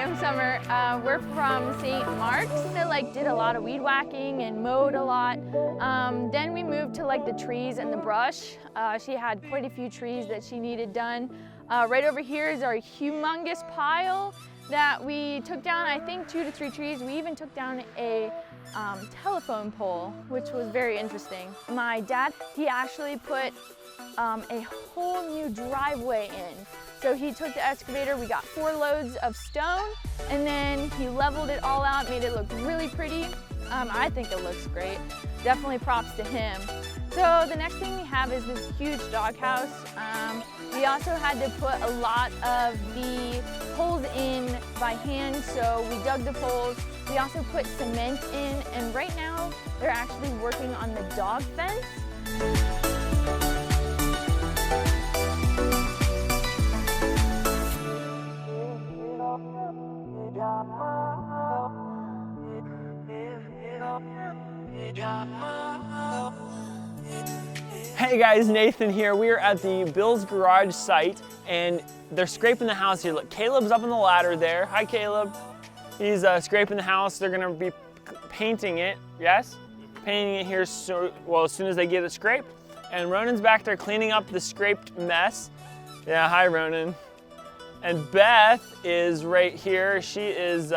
I'm Summer. We're from St. Mark's. I did a lot of weed whacking and mowed a lot. Then we moved to the trees and the brush. She had quite a few trees that she needed done. Right over here is our humongous pile that we took down, I think 2 to 3 trees. We even took down a telephone pole, which was very interesting. My dad, he actually put a whole new driveway in. So he took the excavator, we got 4 loads of stone, and then he leveled it all out, made it look really pretty. I think it looks great. Definitely props to him. So the next thing we have is this huge doghouse. We also had to put a lot of the poles in by hand, so we dug the poles. We also put cement in, and right now they're actually working on the dog fence. Hey guys, Nathan here. We are at the Bill's Garage site and they're scraping the house here. Look, Caleb's up on the ladder there. Hi Caleb. He's scraping the house. They're gonna be painting it, yes? Painting it here as soon as they get it scraped. And Ronan's back there cleaning up the scraped mess. Yeah, hi Ronan. And Beth is right here. She is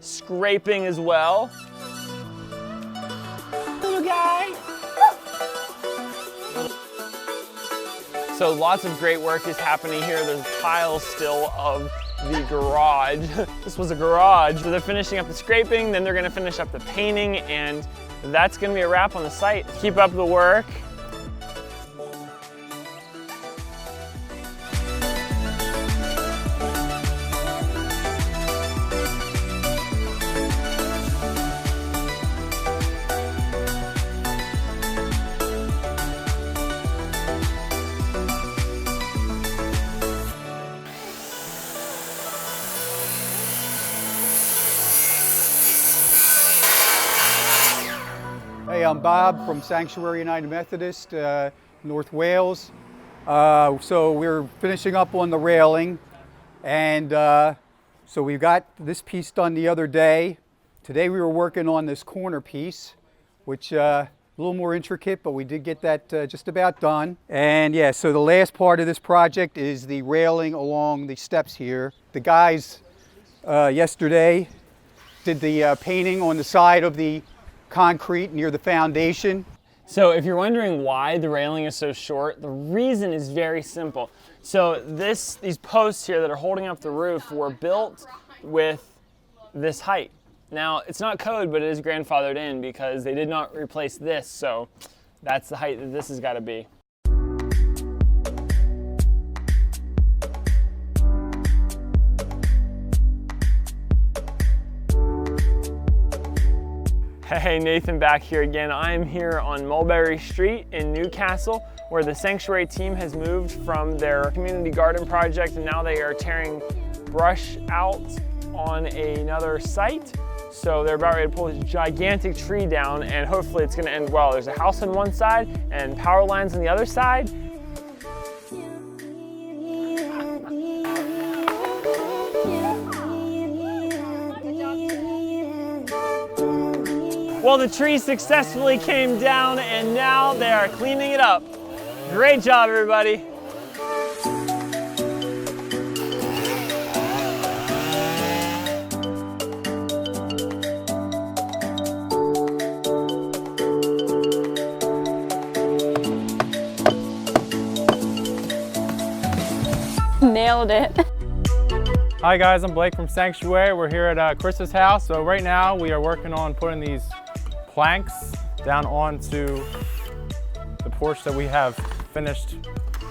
scraping as well. Little guy. So lots of great work is happening here. There's piles still of the garage. This was a garage. So they're finishing up the scraping, then they're gonna finish up the painting, and that's gonna be a wrap on the site. Keep up the work. Hey, I'm Bob from Sanctuary United Methodist, North Wales. So we're finishing up on the railing, and so we got this piece done the other day. Today we were working on this corner piece, which a little more intricate, but we did get that just about done. And yeah, so the last part of this project is the railing along the steps here. The guys yesterday did the painting on the side of the concrete near the foundation. So if you're wondering why the railing is so short, the reason is very simple. So these posts here that are holding up the roof were built with this height. Now it's not code, but it is grandfathered in because they did not replace this, so that's the height that this has got to be. Hey, Nathan back here again. I am here on Mulberry Street in Newcastle, where the Sanctuary team has moved from their community garden project, and now they are tearing brush out on another site. So they're about ready to pull this gigantic tree down, and hopefully it's gonna end well. There's a house on one side and power lines on the other side. Well, the tree successfully came down and now they are cleaning it up. Great job, everybody. Nailed it. Hi guys, I'm Blake from Sanctuary. We're here at Chris's house. So right now we are working on putting these planks down onto the porch that we have finished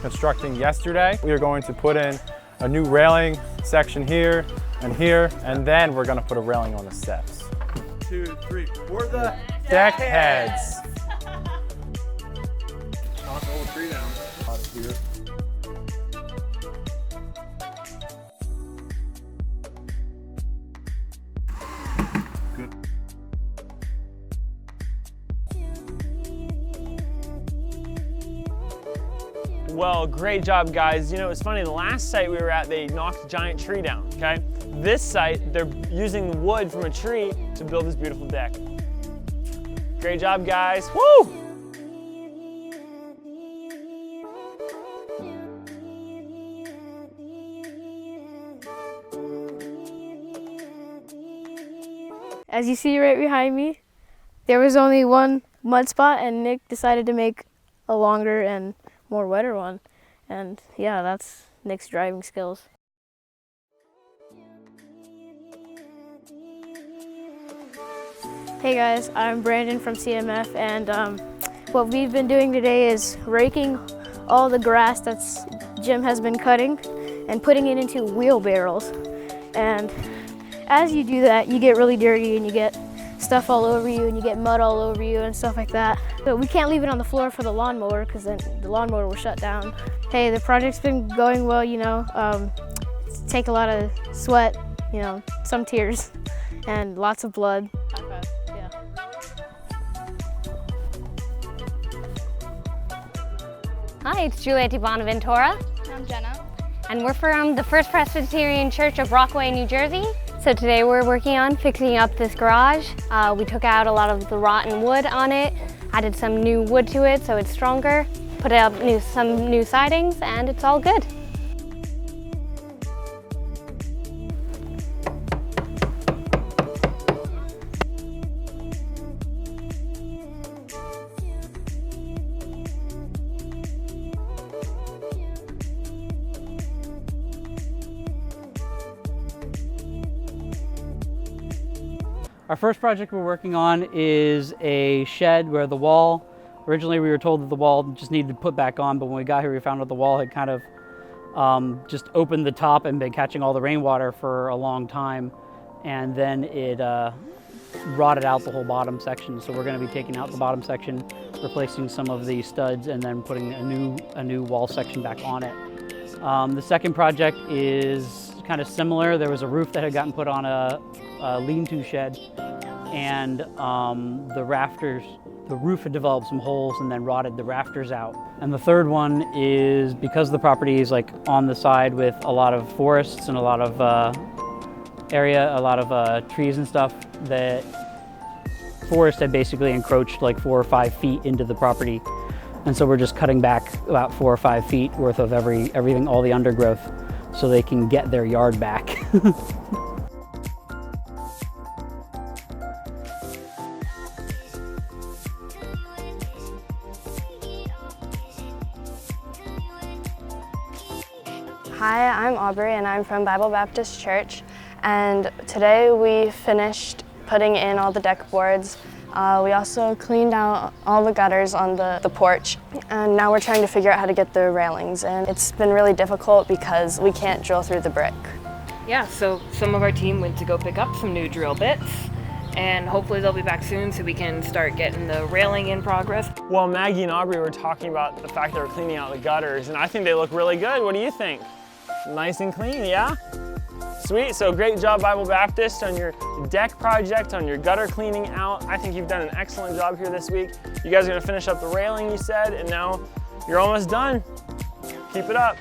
constructing yesterday. We are going to put in a new railing section here, and then we're gonna put a railing on the steps. 2, 3, for the Deck heads. Knock the whole tree down. Here. Well, great job, guys. You know, it's funny, the last site we were at, they knocked a giant tree down, okay? This site, they're using wood from a tree to build this beautiful deck. Great job, guys. Woo! As you see right behind me, there was only one mud spot and Nick decided to make a longer and more wetter one. And yeah, that's Nick's driving skills. Hey guys, I'm Brandon from CMF, and what we've been doing today is raking all the grass that's Jim has been cutting and putting it into wheelbarrows. And as you do that, you get really dirty and you get stuff all over you and you get mud all over you and stuff like that. But we can't leave it on the floor for the lawnmower because then the lawnmower will shut down. Hey, the project's been going well, you know. Take a lot of sweat, you know, some tears and lots of blood. High five. Yeah. Hi, it's Jewell Bonaventura. I'm Jenna. And we're from the First Presbyterian Church of Rockaway, New Jersey. So today we're working on fixing up this garage. We took out a lot of the rotten wood on it, added some new wood to it so it's stronger, put up some new sidings, and it's all good. Our first project we're working on is a shed where the wall, originally we were told that the wall just needed to put back on, but when we got here we found out the wall had kind of just opened the top and been catching all the rainwater for a long time, and then it rotted out the whole bottom section. So we're going to be taking out the bottom section, replacing some of the studs, and then putting a new wall section back on it. The second project is kind of similar. There was a roof that had gotten put on a lean-to shed, and the roof had developed some holes and then rotted the rafters out. And the third one is because the property is like on the side with a lot of forests and a lot of trees and stuff, that forest had basically encroached like 4 or 5 feet into the property. And so we're just cutting back about 4 or 5 feet worth of everything, all the undergrowth, so they can get their yard back. Hi, I'm Aubrey and I'm from Bible Baptist Church, and today we finished putting in all the deck boards. We also cleaned out all the gutters on the porch, and now we're trying to figure out how to get the railings, and it's been really difficult because we can't drill through the brick. Yeah, so some of our team went to go pick up some new drill bits, and hopefully they'll be back soon so we can start getting the railing in progress. Well, Maggie and Aubrey were talking about the fact that we're cleaning out the gutters, and I think they look really good. What do you think? Nice and clean, yeah? Sweet, so great job Bible Baptist on your deck project, on your gutter cleaning out. I think you've done an excellent job here this week. You guys are gonna finish up the railing, you said, and now you're almost done. Keep it up.